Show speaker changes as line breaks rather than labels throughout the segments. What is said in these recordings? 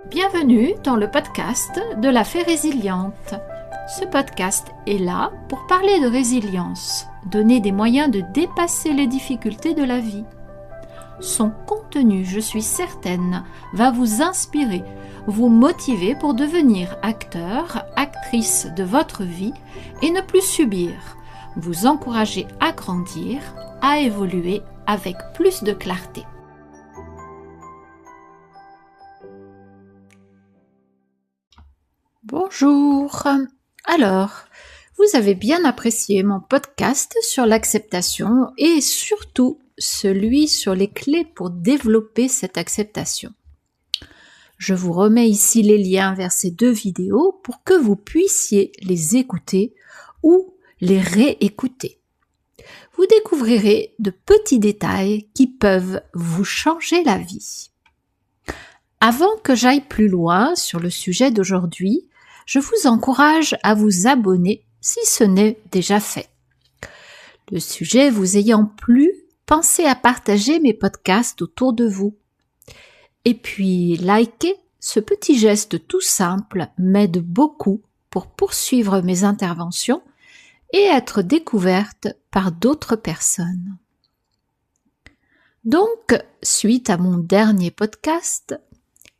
Bienvenue dans le podcast de la Fée Résiliente. Ce podcast est là pour parler de résilience, donner des moyens de dépasser les difficultés de la vie. Son contenu, je suis certaine, va vous inspirer, vous motiver pour devenir acteur, actrice de votre vie et ne plus subir, vous encourager à grandir, à évoluer avec plus de clarté. Bonjour. Alors, vous avez bien apprécié mon podcast sur l'acceptation et surtout celui sur les clés pour développer cette acceptation. Je vous remets ici les liens vers ces deux vidéos pour que vous puissiez les écouter ou les réécouter. Vous découvrirez de petits détails qui peuvent vous changer la vie. Avant que j'aille plus loin sur le sujet d'aujourd'hui, je vous encourage à vous abonner si ce n'est déjà fait. Le sujet vous ayant plu, pensez à partager mes podcasts autour de vous. Et puis, liker, ce petit geste tout simple m'aide beaucoup pour poursuivre mes interventions et être découverte par d'autres personnes. Donc, suite à mon dernier podcast,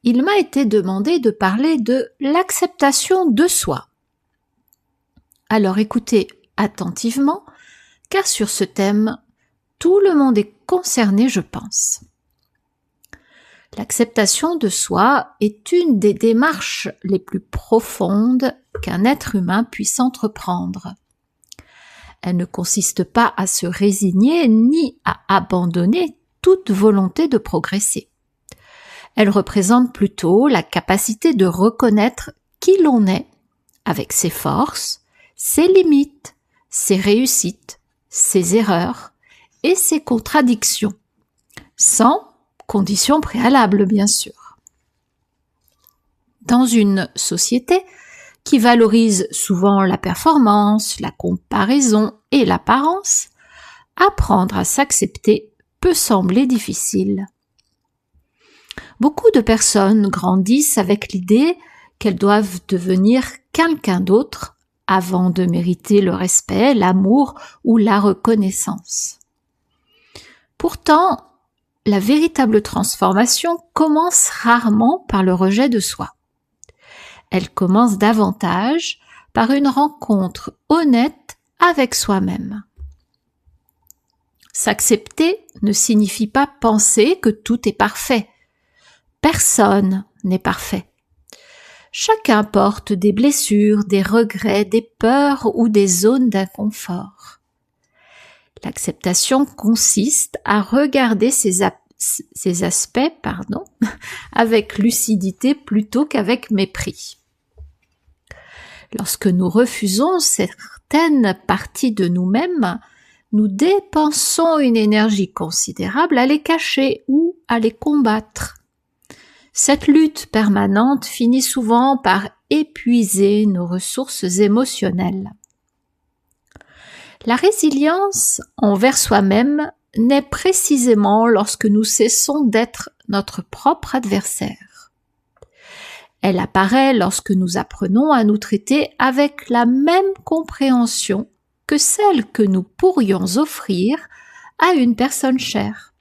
il m'a été demandé de parler de l'acceptation de soi. Alors écoutez attentivement, car sur ce thème, tout le monde est concerné, je pense. L'acceptation de soi est une des démarches les plus profondes qu'un être humain puisse entreprendre. Elle ne consiste pas à se résigner ni à abandonner toute volonté de progresser. Elle représente plutôt la capacité de reconnaître qui l'on est, avec ses forces, ses limites, ses réussites, ses erreurs et ses contradictions, sans conditions préalables bien sûr. Dans une société qui valorise souvent la performance, la comparaison et l'apparence, apprendre à s'accepter peut sembler difficile. Beaucoup de personnes grandissent avec l'idée qu'elles doivent devenir quelqu'un d'autre avant de mériter le respect, l'amour ou la reconnaissance. Pourtant, la véritable transformation commence rarement par le rejet de soi. Elle commence davantage par une rencontre honnête avec soi-même. S'accepter ne signifie pas penser que tout est parfait. Personne n'est parfait. Chacun porte des blessures, des regrets, des peurs ou des zones d'inconfort. L'acceptation consiste à regarder ces aspects avec lucidité plutôt qu'avec mépris. Lorsque nous refusons certaines parties de nous-mêmes, nous dépensons une énergie considérable à les cacher ou à les combattre. Cette lutte permanente finit souvent par épuiser nos ressources émotionnelles. La résilience envers soi-même naît précisément lorsque nous cessons d'être notre propre adversaire. Elle apparaît lorsque nous apprenons à nous traiter avec la même compréhension que celle que nous pourrions offrir à une personne chère.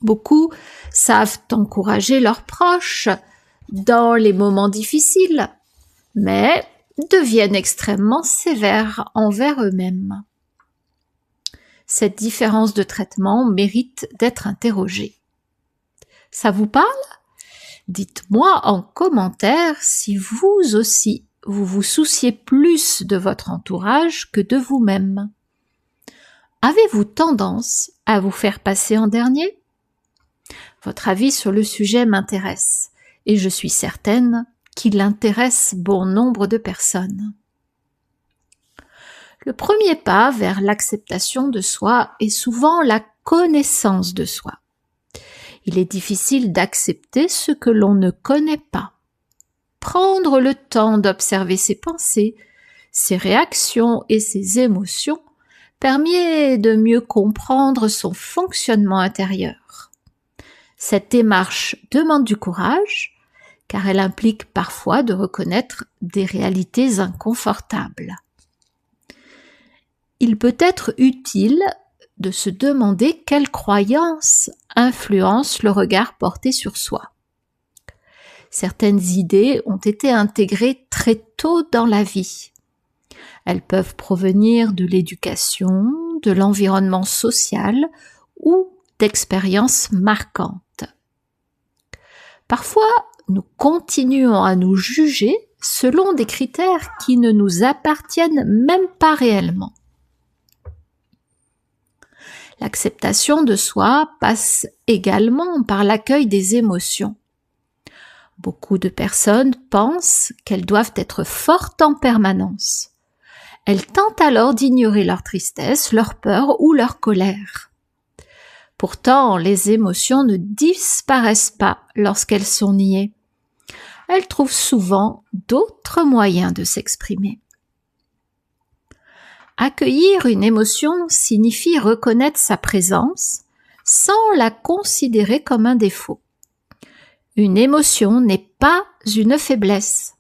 Beaucoup savent encourager leurs proches dans les moments difficiles, mais deviennent extrêmement sévères envers eux-mêmes. Cette différence de traitement mérite d'être interrogée. Ça vous parle ? Dites-moi en commentaire si vous aussi vous vous souciez plus de votre entourage que de vous-même. Avez-vous tendance à vous faire passer en dernier ? Votre avis sur le sujet m'intéresse et je suis certaine qu'il intéresse bon nombre de personnes. Le premier pas vers l'acceptation de soi est souvent la connaissance de soi. Il est difficile d'accepter ce que l'on ne connaît pas. Prendre le temps d'observer ses pensées, ses réactions et ses émotions permet de mieux comprendre son fonctionnement intérieur. Cette démarche demande du courage, car elle implique parfois de reconnaître des réalités inconfortables. Il peut être utile de se demander quelles croyances influencent le regard porté sur soi. Certaines idées ont été intégrées très tôt dans la vie. Elles peuvent provenir de l'éducation, de l'environnement social ou d'expériences marquantes. Parfois, nous continuons à nous juger selon des critères qui ne nous appartiennent même pas réellement. L'acceptation de soi passe également par l'accueil des émotions. Beaucoup de personnes pensent qu'elles doivent être fortes en permanence. Elles tentent alors d'ignorer leur tristesse, leur peur ou leur colère. Pourtant, les émotions ne disparaissent pas lorsqu'elles sont niées. Elles trouvent souvent d'autres moyens de s'exprimer. Accueillir une émotion signifie reconnaître sa présence sans la considérer comme un défaut. Une émotion n'est pas une faiblesse.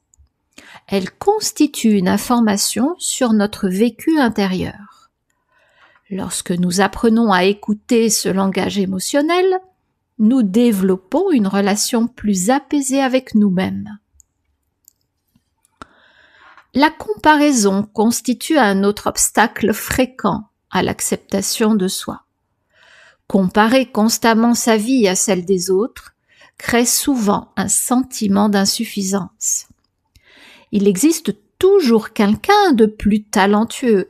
Elle constitue une information sur notre vécu intérieur. Lorsque nous apprenons à écouter ce langage émotionnel, nous développons une relation plus apaisée avec nous-mêmes. La comparaison constitue un autre obstacle fréquent à l'acceptation de soi. Comparer constamment sa vie à celle des autres crée souvent un sentiment d'insuffisance. Il existe toujours quelqu'un de plus talentueux,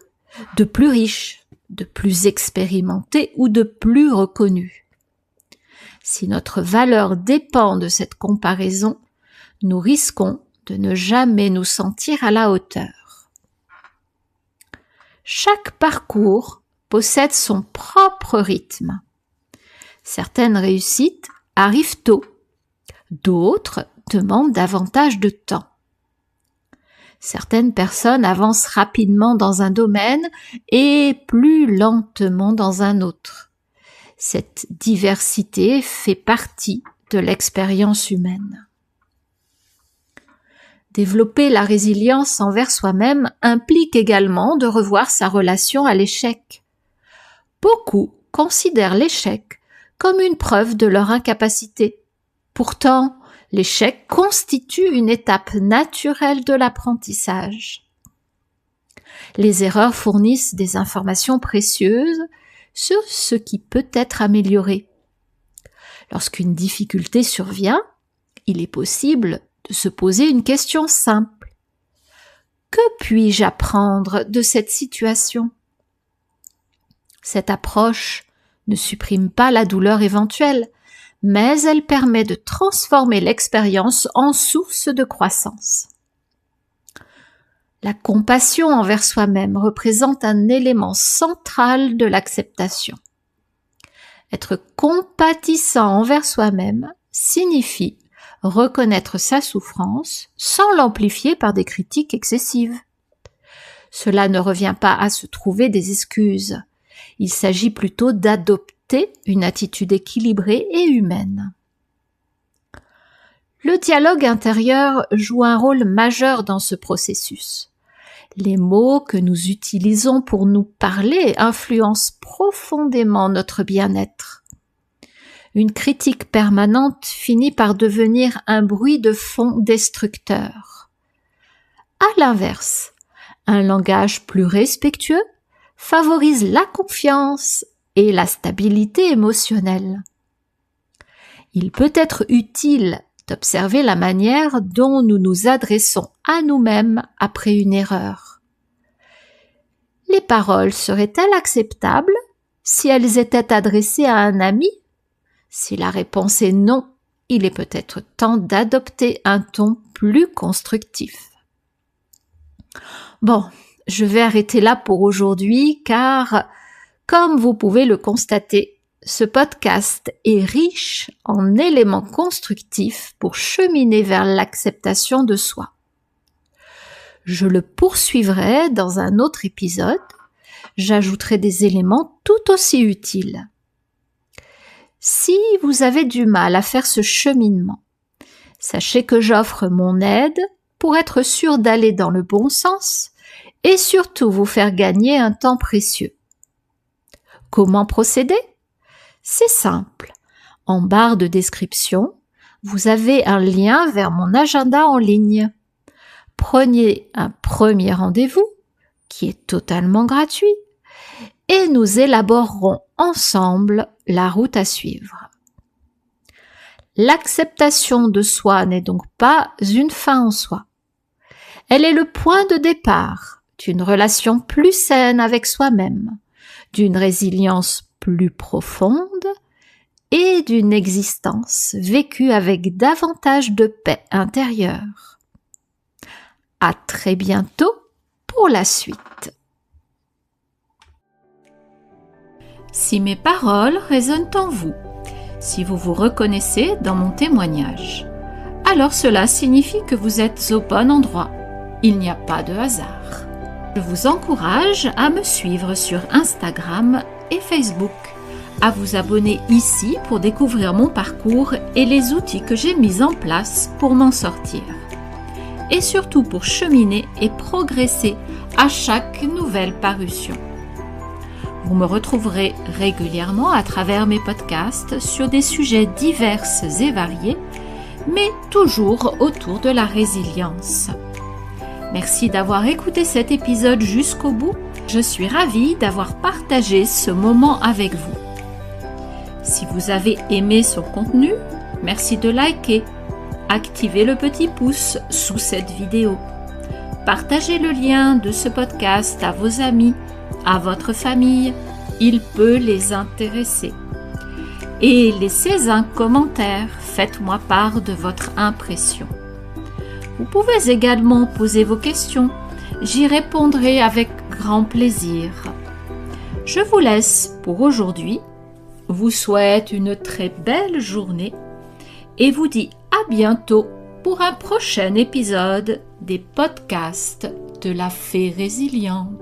de plus riche, de plus expérimenté ou de plus reconnu. Si notre valeur dépend de cette comparaison, nous risquons de ne jamais nous sentir à la hauteur. Chaque parcours possède son propre rythme. Certaines réussites arrivent tôt, d'autres demandent davantage de temps. Certaines personnes avancent rapidement dans un domaine et plus lentement dans un autre. Cette diversité fait partie de l'expérience humaine. Développer la résilience envers soi-même implique également de revoir sa relation à l'échec. Beaucoup considèrent l'échec comme une preuve de leur incapacité. Pourtant, l'échec constitue une étape naturelle de l'apprentissage. Les erreurs fournissent des informations précieuses sur ce qui peut être amélioré. Lorsqu'une difficulté survient, il est possible de se poser une question simple. Que puis-je apprendre de cette situation ? Cette approche ne supprime pas la douleur éventuelle, mais elle permet de transformer l'expérience en source de croissance. La compassion envers soi-même représente un élément central de l'acceptation. Être compatissant envers soi-même signifie reconnaître sa souffrance sans l'amplifier par des critiques excessives. Cela ne revient pas à se trouver des excuses. Il s'agit plutôt d'adopter une attitude équilibrée et humaine. Le dialogue intérieur joue un rôle majeur dans ce processus. Les mots que nous utilisons pour nous parler influencent profondément notre bien-être. Une critique permanente finit par devenir un bruit de fond destructeur. À l'inverse, un langage plus respectueux favorise la confiance et la stabilité émotionnelle. Il peut être utile d'observer la manière dont nous nous adressons à nous-mêmes après une erreur. Les paroles seraient-elles acceptables si elles étaient adressées à un ami ? Si la réponse est non, il est peut-être temps d'adopter un ton plus constructif. Bon, je vais arrêter là pour aujourd'hui car, comme vous pouvez le constater, ce podcast est riche en éléments constructifs pour cheminer vers l'acceptation de soi. Je le poursuivrai dans un autre épisode. J'ajouterai des éléments tout aussi utiles. Si vous avez du mal à faire ce cheminement, sachez que j'offre mon aide pour être sûr d'aller dans le bon sens et surtout vous faire gagner un temps précieux. Comment procéder? C'est simple. En barre de description, vous avez un lien vers mon agenda en ligne. Prenez un premier rendez-vous, qui est totalement gratuit, et nous élaborerons ensemble la route à suivre. L'acceptation de soi n'est donc pas une fin en soi. Elle est le point de départ d'une relation plus saine avec soi-même, d'une résilience plus profonde et d'une existence vécue avec davantage de paix intérieure. À très bientôt pour la suite. Si mes paroles résonnent en vous, si vous vous reconnaissez dans mon témoignage, alors cela signifie que vous êtes au bon endroit. Il n'y a pas de hasard. Je vous encourage à me suivre sur Instagram et Facebook, à vous abonner ici pour découvrir mon parcours et les outils que j'ai mis en place pour m'en sortir. Et surtout pour cheminer et progresser à chaque nouvelle parution. Vous me retrouverez régulièrement à travers mes podcasts sur des sujets divers et variés, mais toujours autour de la résilience. Merci d'avoir écouté cet épisode jusqu'au bout. Je suis ravie d'avoir partagé ce moment avec vous. Si vous avez aimé son contenu, merci de liker, activez le petit pouce sous cette vidéo. Partagez le lien de ce podcast à vos amis, à votre famille, il peut les intéresser. Et laissez un commentaire, faites-moi part de votre impression. Vous pouvez également poser vos questions, j'y répondrai avec grand plaisir. Je vous laisse pour aujourd'hui, vous souhaite une très belle journée et vous dis à bientôt pour un prochain épisode des podcasts de la Fée Résiliente.